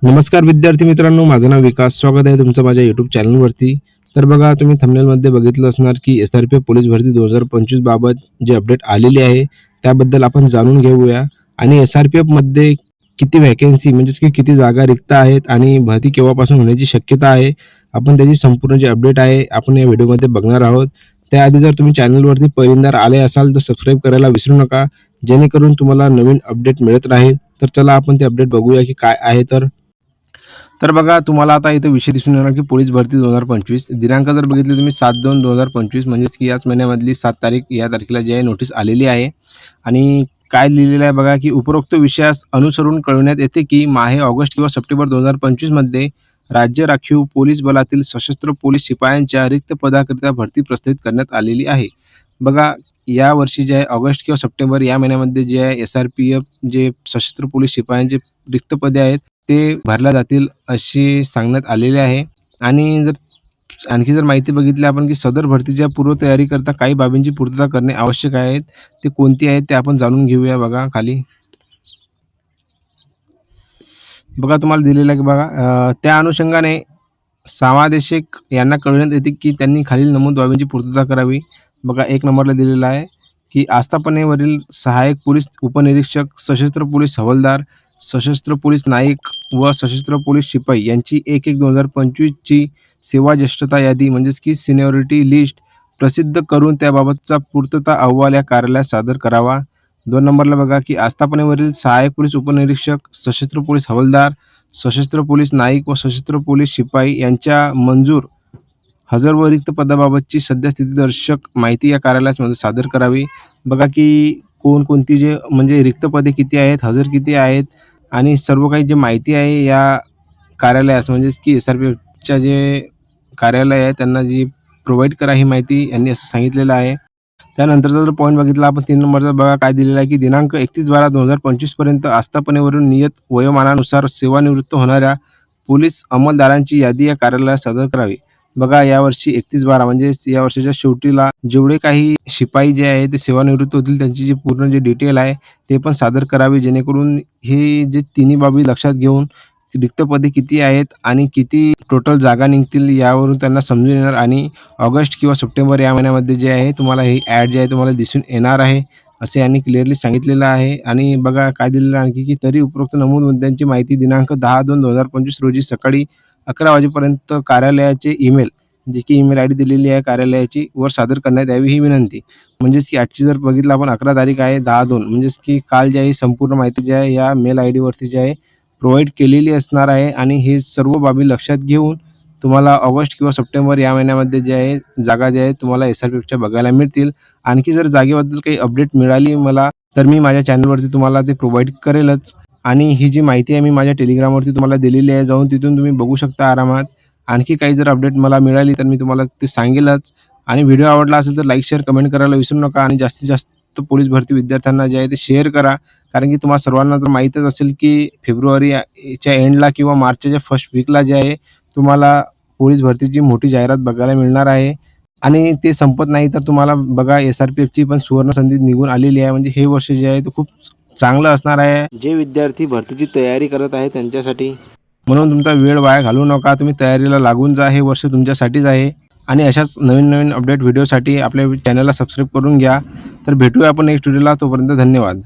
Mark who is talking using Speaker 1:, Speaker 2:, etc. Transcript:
Speaker 1: नमस्कार विद्यार्थी मित्रांनो, माझं नाव विकास. स्वागत आहे तुमचं माझ्या यूट्यूब चॅनलवरती. तर बघा, तुम्ही थंबनेलमध्ये बघितलं असणार की SRPF पोलीस भरती 2025 बाबत जे अपडेट आलेली आहे त्याबद्दल आपण जाणून घेऊया. आणि SRPFमध्ये किती व्हॅकन्सी म्हणजेच की किती जागा रिक्त आहेत आणि भरती केव्हापासून होण्याची शक्यता आहे, आपण त्याची संपूर्ण जे अपडेट आहे आपण या व्हिडिओमध्ये बघणार आहोत. त्याआधी जर तुम्ही चॅनलवरती पहिल्यांदा आले असाल तर सबस्क्राईब करायला विसरू नका, जेणेकरून तुम्हाला नवीन अपडेट मिळत राहील. तर चला आपण ते अपडेट बघूया की काय आहे. तर बघा, तुम्हाला आता इथे विषय दिसून येणार की पोलीस भरती 2025 दिनांक जर बघितले तुम्ही 7/2/2025 म्हणजेच की याच महिन्यामधली 7 तारीख या तारखेला जी आहे नोटीस आलेली आहे. आणि काय लिहिलेलं आहे बघा की उपरोक्त विषयास अनुसरून कळविण्यात येते की माहे ऑगस्ट किंवा सप्टेंबर 2025 मध्ये राज्य राखीव पोलीस बलातील सशस्त्र पोलीस शिपायांच्या रिक्त पदाकरिता भरती प्रस्तावित करण्यात आलेली आहे. बघा, या वर्षी जे आहे ऑगस्ट किंवा सप्टेंबर या महिन्यामध्ये जे आहे SRPF जे सशस्त्र पोलीस शिपायांचे रिक्त पदे आहेत ते भरल्या जातील अशी सांगण्यात आलेले आहे. आणि आणखी जर माहिती बघितली आपण की सदर भरतीच्या पूर्वतयारीकरता काही बाबींची पूर्तता करणे आवश्यक आहे. ते कोणती आहेत ते आपण जाणून घेऊया. बघा खाली बघा तुम्हाला दिलेलं आहे की बघा, त्या अनुषंगाने समादेशक यांना कळविण्यात येते की त्यांनी खालील नमूद बाबींची पूर्तता करावी. बघा, 1 नंबरला दिलेलं आहे की आस्थापनेवरील सहाय्यक पोलीस उपनिरीक्षक, सशस्त्र पोलीस हवालदार, सशस्त्र पोलीस नाईक व सशस्त्र पोलीस शिपाई यांची 1/1/2025 ची सेवा ज्येष्ठता यादी म्हणजेच की सिनियरिटी लिस्ट प्रसिद्ध करून त्याबाबतचा पूर्तता अहवाल या कार्यालयास सादर करावा. 2 नंबरला बघा की आस्थापनेवरील सहाय्यक पोलीस उपनिरीक्षक, सशस्त्र पोलीस हवालदार, सशस्त्र पोलीस नाईक व सशस्त्र पोलीस शिपाई यांच्या मंजूर हजर व रिक्त पदाबाबतची सद्यस्थितीदर्शक माहिती या कार्यालयास सादर करावी. बघा की कोणकोणती जे म्हणजे रिक्त पदे किती आहेत, हजर किती आहेत आणि सर्व काही जे माहिती आहे या कार्यालयास म्हणजेच की SRPFच्या जे कार्यालय आहे त्यांना जी प्रोव्हाइड करा ही माहिती यांनी असं सांगितलेलं आहे. त्यानंतरचा जर पॉईंट बघितला आपण 3 नंबरचा बघा काय दिलेला आहे की दिनांक 31/12/2025 पर्यंत आस्थापनेवरून नियत वयोमानानुसार सेवानिवृत्त होणाऱ्या पोलीस अंमलदारांची यादी या कार्यालयास सादर करावी. बघा, यावर्षी 31/12 म्हणजे या वर्षाच्या शेवटीला जेवढे काही शिपाई जे आहे ते सेवानिवृत्त होतील त्यांची जी पूर्ण जे डिटेल आहे ते पण सादर करावी, जेणेकरून हे जे तिन्ही बाबी लक्षात घेऊन रिक्त पदे किती आहेत आणि किती टोटल जागा निघतील यावरून त्यांना समजून येणार. आणि ऑगस्ट किंवा सप्टेंबर या महिन्यामध्ये जे आहे तुम्हाला ही ॲड जे आहे तुम्हाला दिसून येणार आहे असे यांनी क्लिअरली सांगितलेलं आहे. आणि बघा काय दिलेलं आणखी की तरी उपरोक्त नमूद मुद्द्यांची माहिती दिनांक 10/2/2025 रोजी सकाळी 11 वाजेपर्यंत कार्यालयाचे ईमेल जी की ईमेल ID दिलेली आहे कार्यालयाची वर सादर करण्यात यावी ही विनंती. म्हणजेच की आजची जर बघितलं आपण 11 तारीख आहे 10/2 म्हणजेच की काल जी आहे संपूर्ण माहिती जी आहे या मेल ID वरती जी आहे प्रोव्हाइड केलेली असणार आहे. आणि हे सर्व बाबी लक्षात घेऊन तुम्हाला ऑगस्ट किंवा सप्टेंबर या महिन्यामध्ये जे आहे जागा ज्या आहेत तुम्हाला SRPFच्या बघायला मिळतील. आणखी जर जागेबद्दल काही अपडेट मिळाली मला तर मी माझ्या चॅनलवरती तुम्हाला ते प्रोव्हाइड करेलच. आणि ही जी माहिती आहे मी माझ्या टेलिग्रामवरती तुम्हाला दिलेली आहे, जाऊन तिथून तुम्ही बघू शकता आरामात. आणखी काही जर अपडेट मला मिळाली तर मी तुम्हाला ते सांगेलच. आणि व्हिडिओ आवडला असेल तर लाईक, शेअर, कमेंट करायला विसरू नका. आणि जास्तीत जास्त पोलीस भरती विद्यार्थ्यांना जे आहे ते शेअर करा, कारण की तुम्हा सर्वांना तर माहीतच असेल की फेब्रुवारीच्या एंडला किंवा मार्चच्या फर्स्ट वीकला जे आहे तुम्हाला पोलीस भरतीची मोठी जाहिरात बघायला मिळणार आहे. आणि ते संपत नाही तर तुम्हाला बघा SRPFची पण सुवर्ण संधी निघून आलेली आहे. म्हणजे हे वर्ष जे आहे ते खूप चांगलं असणार आहे जे विद्यार्थी भरतीची तयारी करत आहे त्यांच्यासाठी. म्हणून तुमचा वेळ वाया घालवू नका, तुम्ही तयारीला लागून जा, हे वर्ष तुमच्यासाठीच आहे. आणि अशाच नवीन नवीन अपडेट व्हिडिओसाठी आपल्या चॅनलला सबस्क्राईब करून घ्या. तर भेटूया आपण नेक्स्ट व्हिडिओला, तोपर्यंत धन्यवाद.